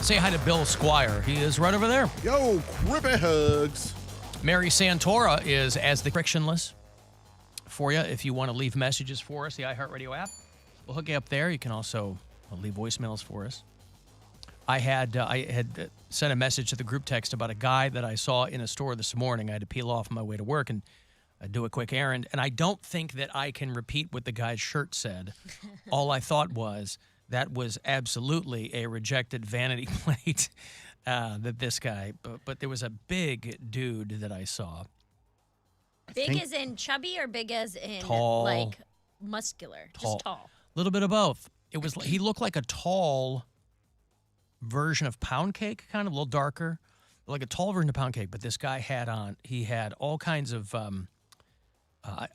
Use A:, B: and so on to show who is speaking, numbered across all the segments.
A: Say hi to Bill Squire. He is right over there.
B: Yo, crippy hugs.
A: Mary Santora is as the frictionless for you. If you want to leave messages for us, the iHeartRadio app, we'll hook you up there. You can also leave voicemails for us. I had sent a message to the group text about a guy that I saw in a store this morning. I had to peel off on my way to work and do a quick errand. And I don't think that I can repeat what the guy's shirt said. All I thought was that was absolutely a rejected vanity plate that this guy, but there was a big dude that I saw.
C: Big as in chubby or big as in
A: tall,
C: like muscular? Just tall.
A: A little bit of both. He looked like a tall version of Poundcake, kind of a little darker, like a tall version of Poundcake. But this guy had all kinds of,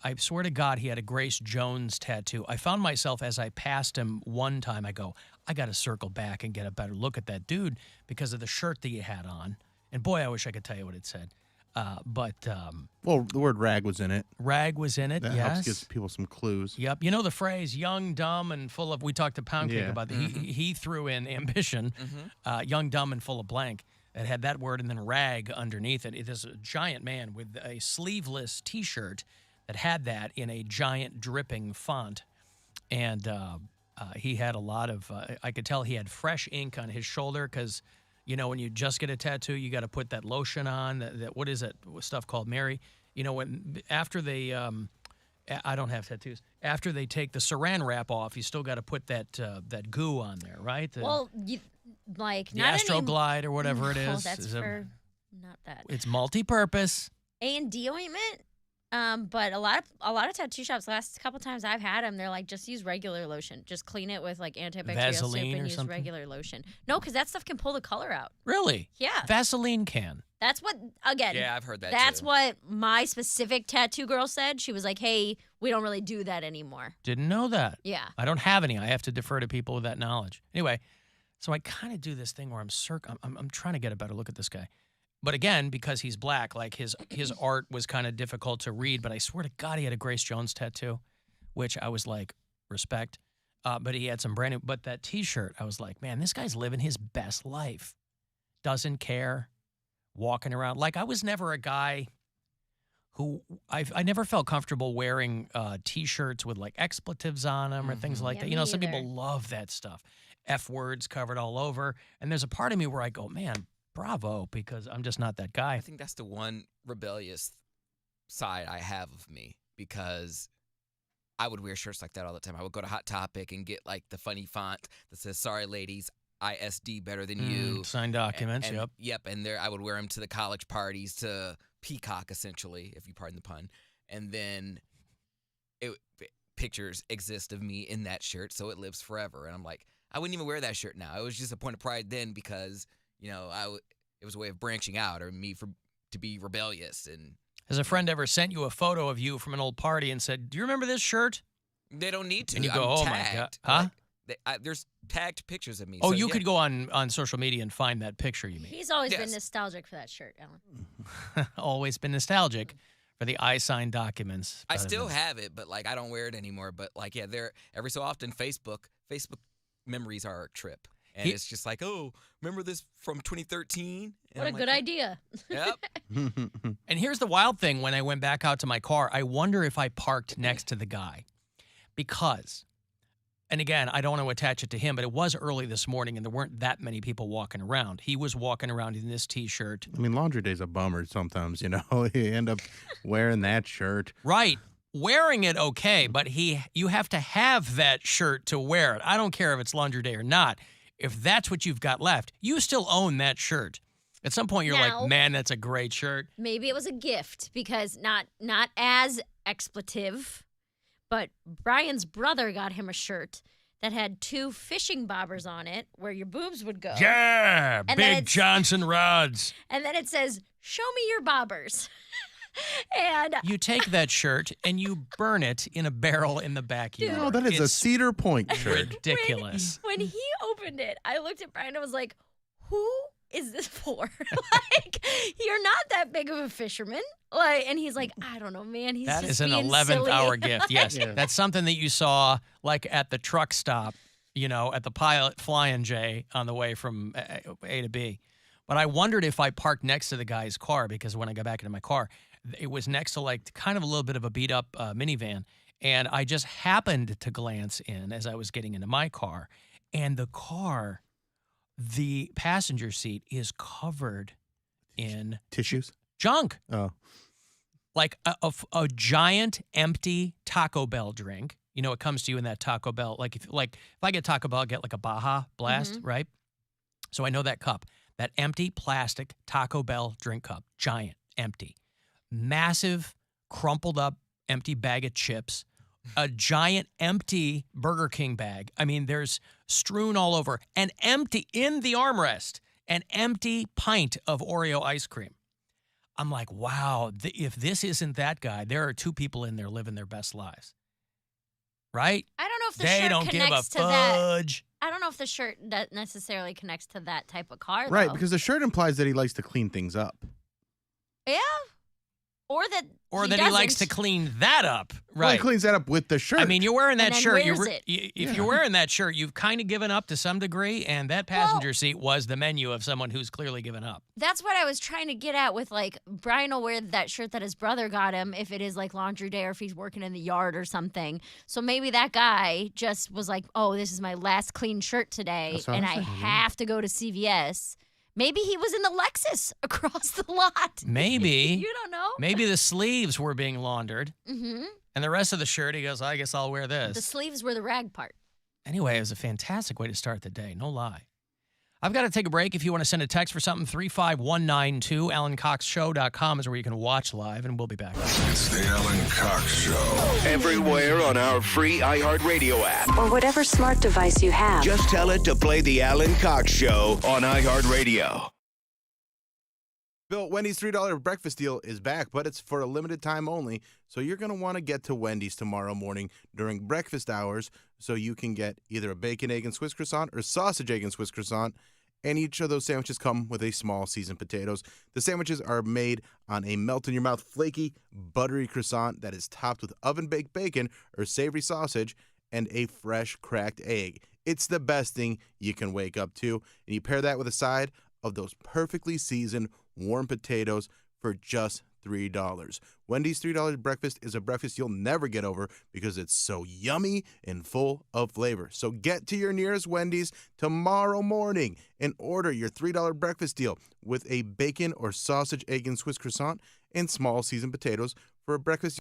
A: I swear to God, he had a Grace Jones tattoo. I found myself as I passed him one time, I go, I got to circle back and get a better look at that dude because of the shirt that he had on. And boy, I wish I could tell you what it said.
B: Well, the word rag was in it.
A: Rag was in it,
B: That
A: yes.
B: helps give people some clues.
A: Yep. You know the phrase, young, dumb, and full of, we talked to Poundcake about that. He threw in ambition, young, dumb, and full of blank. It had that word and then rag underneath it. It is a giant man with a sleeveless T-shirt that had that in a giant dripping font. And he had a lot of, I could tell he had fresh ink on his shoulder because, you know, when you just get a tattoo, you got to put that lotion on. That what is that stuff called, Mary? You know, after they, I don't have tattoos. After they take the saran wrap off, you still got to put that goo on there, right?
C: The
A: Astroglide or whatever it is.
C: That's for not that.
A: It's multi-purpose.
C: A&D ointment. But a lot of tattoo shops, last couple times I've had them, they're like, just use regular lotion. Just clean it with like antibacterial
A: Vaseline
C: soap and
A: or
C: use
A: something?
C: regular lotion. No, because that stuff can pull the color out.
A: Really?
C: Yeah.
A: Vaseline can.
C: That's what, again.
D: Yeah, I've heard that
C: That's
D: too.
C: what my specific tattoo girl said. She was like, hey, we don't really do that anymore.
A: Didn't know that.
C: Yeah.
A: I don't have any. I have to defer to people with that knowledge. Anyway, so I kind of do this thing where I'm trying to get a better look at this guy. But again, because he's black, like his art was kind of difficult to read. But I swear to God, he had a Grace Jones tattoo, which I was like, respect. But he had some brand new. But that T-shirt, I was like, man, this guy's living his best life. Doesn't care, walking around. Like I was never a guy who I never felt comfortable wearing T-shirts with like expletives on them or things like that. You know, some people love that stuff. F words covered all over. And there's a part of me where I go, man, bravo, because I'm just not that guy.
D: I think that's the one rebellious side I have of me because I would wear shirts like that all the time. I would go to Hot Topic and get like the funny font that says, sorry, ladies, ISD better than you.
A: Signed documents, yep.
D: Yep, and I would wear them to the college parties to peacock, essentially, if you pardon the pun. And then pictures exist of me in that shirt, so it lives forever. And I'm like, I wouldn't even wear that shirt now. It was just a point of pride then because, you know, it was a way of branching out or me to be rebellious. And
A: has a friend ever sent you a photo of you from an old party and said, do you remember this shirt?
D: They don't need to.
A: And you go,
D: I'm
A: oh
D: tagged.
A: my God. Huh?
D: Like, there's tagged pictures of me.
A: Oh,
D: so
A: you
D: yeah.
A: could go on social media and find that picture, you mean?
C: He's always been nostalgic for that shirt, Alan.
A: Always been nostalgic for the I-signed documents.
D: I still have it, but like I don't wear it anymore. But like, yeah, every so often Facebook memories are a trip. And it's just like, oh, remember this from 2013?
C: What a good idea.
D: Yep.
A: And here's the wild thing. When I went back out to my car, I wonder if I parked next to the guy. Because, and again, I don't want to attach it to him, but it was early this morning and there weren't that many people walking around. He was walking around in this T-shirt.
B: I mean, laundry day's a bummer sometimes, you know. You end up wearing that shirt.
A: Right. Wearing it, okay, but you have to have that shirt to wear it. I don't care if it's laundry day or not. If that's what you've got left, you still own that shirt. At some point, you're like, man, that's a great shirt.
C: Maybe it was a gift because not as expletive, but Brian's brother got him a shirt that had 2 fishing bobbers on it where your boobs would go.
A: Yeah,
C: And
A: big Johnson rods.
C: And then it says, show me your bobbers. And
A: you take that shirt and you burn it in a barrel in the backyard.
B: Oh, that is a Cedar Point shirt.
A: Ridiculous.
C: When he opened it, I looked at Brian and was like, who is this for? Like, you're not that big of a fisherman. Like, and he's like, I don't know, man.
A: That
C: just
A: is an
C: being
A: 11th
C: silly.
A: hour gift. Yes, that's something that you saw like at the truck stop at the pilot Flying J on the way from A to B. But I wondered if I parked next to the guy's car, because when I got back into my car, it was next to like kind of a little bit of a beat up minivan. And I just happened to glance in as I was getting into my car, and the passenger seat is covered in
B: Tissues?
A: junk.
B: Oh.
A: Like a giant empty Taco Bell drink. It comes to you in that Taco Bell. Like if I get Taco Bell, I get like a Baja Blast, right? So I know that cup, that empty plastic Taco Bell drink cup, giant, empty, massive, crumpled up, empty bag of chips, a giant empty Burger King bag. I mean, there's strewn all over, and empty in the armrest, an empty pint of Oreo ice cream. I'm like, wow, if this isn't that guy, there are two people in there living their best lives. Right?
C: I don't know if the
A: They
C: shirt
A: don't give a
C: connects to that.
A: fudge.
C: I don't know if the shirt that necessarily connects to that type of car,
B: Right,
C: though.
B: because the shirt implies that he likes to clean things up.
C: Yeah. Or that
A: He likes to
C: doesn't.
A: clean that up.
B: Well, he
A: Right.
B: cleans that up with the shirt.
A: I mean, you're wearing that
C: And then
A: shirt.
C: wears it.
A: If you're wearing that shirt, you've kind of given up to some degree, and that passenger seat was the menu of someone who's clearly given up.
C: That's what I was trying to get at with, like, Brian will wear that shirt that his brother got him if it is, like, laundry day or if he's working in the yard or something. So maybe that guy just was like, oh, this is my last clean shirt today,
B: That's what
C: and
B: I'm
C: I
B: saying,
C: have to go to CVS. Maybe he was in the Lexus across the lot.
A: Maybe.
C: You don't know.
A: Maybe the sleeves were being laundered,
C: Mm-hmm.
A: and the rest of the shirt, he goes, I guess I'll wear
C: The
A: this.
C: sleeves were the rag part.
A: Anyway, it was a fantastic way to start the day. No lie. I've got to take a break. If you want to send a text for something, 35192. AlanCoxShow.com is where you can watch live, and we'll be back.
E: It's the Alan Cox Show. Everywhere on our free iHeartRadio app.
F: Or whatever smart device you have.
E: Just tell it to play the Alan Cox Show on iHeartRadio.
B: Bill, Wendy's $3 breakfast deal is back, but it's for a limited time only. So you're going to want to get to Wendy's tomorrow morning during breakfast hours so you can get either a bacon, egg, and Swiss croissant or sausage, egg, and Swiss croissant. And each of those sandwiches come with a small seasoned potatoes. The sandwiches are made on a melt-in-your-mouth, flaky, buttery croissant that is topped with oven-baked bacon or savory sausage and a fresh cracked egg. It's the best thing you can wake up to. And you pair that with a side of those perfectly seasoned warm potatoes for just $3. Wendy's $3 breakfast is a breakfast you'll never get over because it's so yummy and full of flavor. So get to your nearest Wendy's tomorrow morning and order your $3 breakfast deal with a bacon or sausage, egg, and Swiss croissant and small seasoned potatoes for a breakfast